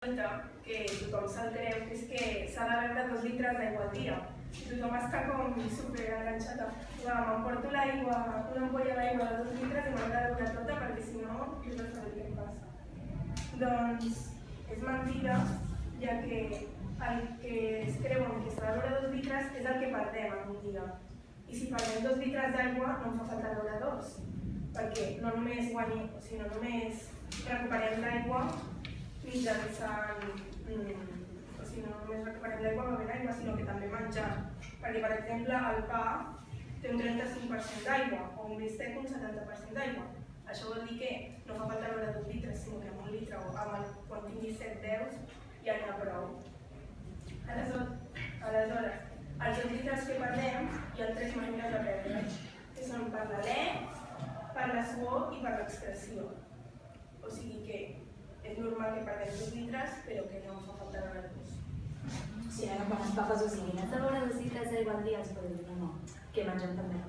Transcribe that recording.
que tothom se'l creu és que s'ha de beure 2 litres d'aigua al dia. Tothom està com superenganxat. M'emporto l'aigua, una ampolla d'aigua de 2 litres i m'he de beure tota perquè si no, jo no sé què em passa. Doncs és mentida, ja que el que es creuen que s'ha de beure 2 litres és el que perdem en un dia. I si perdem 2 litres d'aigua no em fa falta beure 2, perquè no només recuperem l'aigua mitjançant, no només recuperem l'aigua bevent aigua, sinó que també menjar. Perquè, per exemple, el pa té un 35% d'aigua o un bistec un 70% d'aigua. Això vol dir que no fa falta beure 2 litres, sinó que amb 1 litre o quan tinguis 7 deus ja n'hi ha prou. Aleshores, els 2 litres que perdem hi ha 3 maneres de perdre, que són per l'alè, per la suor i per l'excreció. O sigui que és normal que perdem 2 litres, però que no fa falta beure 2. Sí, ara quan els papes ho siguin, has de beure 2 litres d'aigua al dia, els podem dir no, que mengem també.